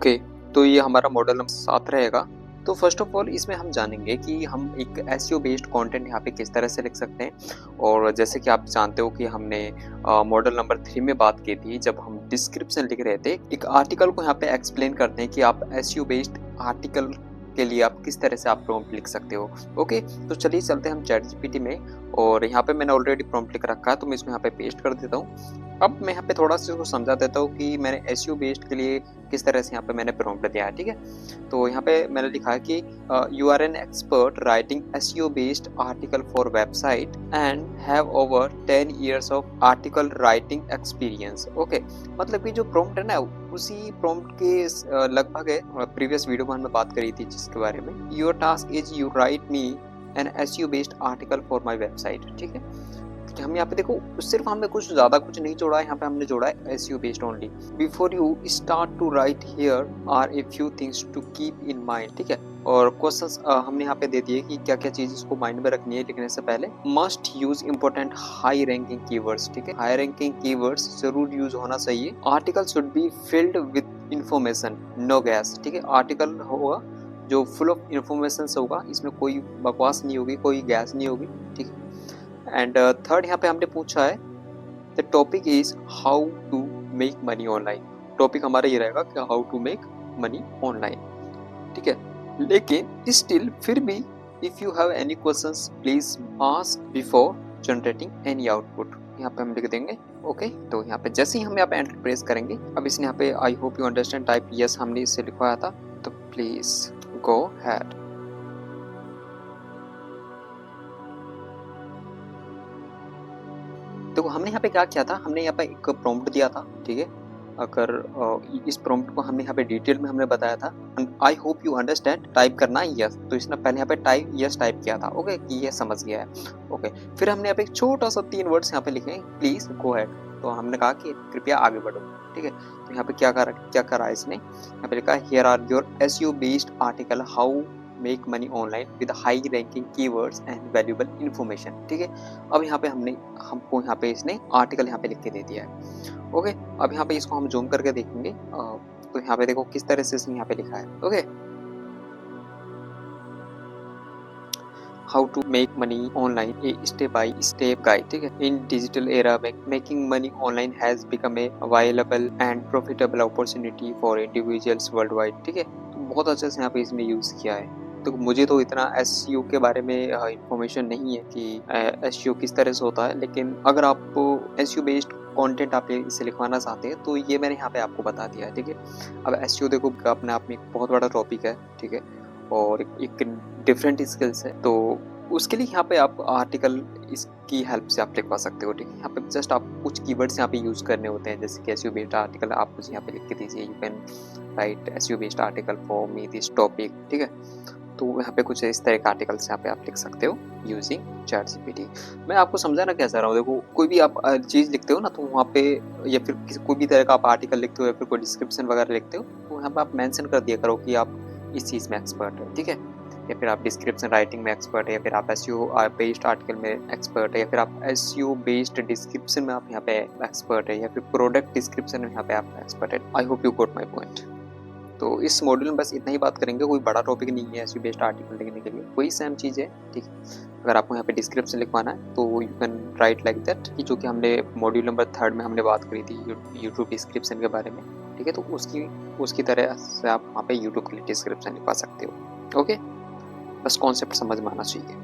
Okay, तो ये हमारा मॉडल नंबर 7 रहेगा। तो फर्स्ट ऑफ ऑल इसमें हम जानेंगे कि हम एक एसईओ बेस्ड कंटेंट यहाँ पे किस तरह से लिख सकते हैं। और जैसे कि आप जानते हो कि हमने मॉडल नंबर 3 में बात की थी, जब हम डिस्क्रिप्शन लिख रहे थे, एक आर्टिकल को यहाँ पे एक्सप्लेन करते हैं कि आप एसईओ बेस्ड आर्टिकल के लिए आप किस तरह से आप प्रॉम्प्ट लिख सकते हो। ओके, तो चलिए चलते हैं हम चैटजीपीटी में, और यहाँ पे मैंने ऑलरेडी प्रॉम्प्ट लिख रखा है, तो मैं इसको यहाँ पे पेस्ट कर देता हूँ। अब मैं यहाँ पे थोड़ा सा इसको समझा देता हूँ कि मैंने एसईओ बेस्ड के लिए किस तरह से यहाँ पे मैंने प्रॉम्प्ट दिया है, ठीक है। तो यहाँ पे मैंने लिखा है कि you are an expert writing SEO based article for website and have over 10 years of article writing experience. Okay, मतलब कि जो प्रॉम्प्ट है ना, उसी प्रॉम्प्ट के लगभग है, प्रीवियस वीडियो में हमने बात करी थी जिसके बारे में, your task is you write me an SEO based article for my website, ठीक है। तो हम यहाँ पे देखो, सिर्फ हमने कुछ ज्यादा कुछ नहीं जोड़ा है, यहाँ पे हमने जोड़ा है SEO based only. Before you start to write here are a few things to keep in mind, ठीक है। और क्वेश्चंस हमने यहाँ पे दे दिए कि क्या क्या चीज इसको माइंड में रखनी है लिखने से पहले। Must use important high ranking keywords, ठीक है, हाई रैंकिंग कीवर्ड्स जरूर यूज होना चाहिए। Article should be filled with information, no gas, ठीक है। आर्टिकल होगा जो फुल ऑफ इंफॉर्मेशन होगा, इसमें कोई बकवास नहीं होगी, कोई गैस नहीं होगी, ठीक है। एंड थर्ड यहाँ पे हमने पूछा है, the topic is how to make money online. Topic हमारा ये रहेगा कि how to make money online, ठीक है। लेकिन स्टिल फिर भी if you have any questions please ask before generating any output, यहाँ पे हम लिख देंगे। ओके, तो यहाँ पे जैसे ही हम यहाँ पे एंटर प्रेस करेंगे, अब इसने यहाँ पे I hope you understand type yes हमने इससे लिखवाया था, तो प्लीज गो हैड। तो हमने यहाँ पे क्या किया था, हमने यहाँ पे एक प्रॉम्प्ट दिया था, ठीक है। अगर इस प्रॉम्प्ट को हमने यहाँ पे डिटेल में हमने बताया था, I hope you understand type करना है यस, तो इसने पहले यहाँ पे टाइप यस टाइप किया था, ओके, कि ये समझ गया है। ओके, फिर हमने यहाँ पे एक छोटा सा 3 वर्ड्स यहाँ पे लिखे, प्लीज गो हेड। तो हमने कहा कि कृपया आगे बढ़ो, ठीक है। तो यहाँ पे क्या करा इसने, यहाँ पे लिखा here are your SEO based article how make money online with high ranking keywords and valuable information, ठीक है। अब यहाँ पे हमको यहाँ पे इसने आर्टिकल यहाँ पे लिख के दे दिया है। ओके, अब यहाँ पे इसको हम जूम करके देखेंगे, तो यहाँ पे देखो किस तरह से इसने यहाँ पे लिखा है। Okay, how to make money online a step by step guide, ठीक है। In digital era making money online has become a available and profitable opportunity for individuals worldwide, ठीक है। तो बहुत अच्छे से यहाँ पे इसमें यूज किया है। तो मुझे तो इतना एसईओ के बारे में इंफॉर्मेशन नहीं है कि एसईओ किस तरह से होता है, लेकिन अगर आप एसईओ बेस्ड कंटेंट आप इसे लिखवाना चाहते हैं तो ये मैंने यहाँ पे आपको बता दिया है, ठीक है। अब एसईओ देखो अपने आप में एक बहुत बड़ा टॉपिक है, ठीक है, और एक डिफरेंट स्किल्स है, तो उसके लिए यहाँ पे आप आर्टिकल इसकी हेल्प से आप लिखवा सकते हो, ठीक है। यहाँ पे जस्ट आप कुछ कीवर्ड्स यहाँ पे यूज करने होते हैं, जैसे कि एसईओ बेस्ड आर्टिकल आप मुझे यहाँ पे लिख के दीजिए, you can write SEO based article for me this topic, ठीक है। तो यहाँ पे कुछ इस तरह के आर्टिकल्स यहाँ पे आप लिख सकते हो यूजिंग चैटजीपीटी। मैं आपको समझाना क्या चाह रहा हूँ, देखो कोई भी आप चीज़ लिखते हो ना, तो वहाँ पे या फिर कोई भी तरह का आप आर्टिकल लिखते हो या फिर कोई डिस्क्रिप्शन वगैरह लिखते हो, तो यहाँ पे आप मेंशन कर दिया करो कि आप इस चीज़ में एक्सपर्ट है, ठीक है। या फिर आप डिस्क्रिप्शन राइटिंग में एक्सपर्ट है, या फिर आप एसईओ बेस्ड आर्टिकल में एक्सपर्ट है, या फिर आप एसईओ बेस्ड डिस्क्रिप्शन में आप यहाँ पे एक्सपर्ट है, या फिर प्रोडक्ट डिस्क्रिप्शन में यहाँ पे आप एक्सपर्ट है। I hope you got my point. तो इस मॉड्यूल में बस इतना ही बात करेंगे, कोई बड़ा टॉपिक नहीं है एसईओ बेस्ड आर्टिकल लिखने के लिए, वही सेम चीज़ है, ठीक है। अगर आपको यहाँ पे डिस्क्रिप्शन लिखवाना है तो you can write like that, कि जो कि हमने मॉड्यूल नंबर 3 में हमने बात करी थी यूट्यूब डिस्क्रिप्शन के बारे में, ठीक है। तो उसकी तरह से आप वहाँ पे यूट्यूब के लिए डिस्क्रिप्शन लिखवा सकते हो। ओके, बस कॉन्सेप्ट समझ में आना चाहिए।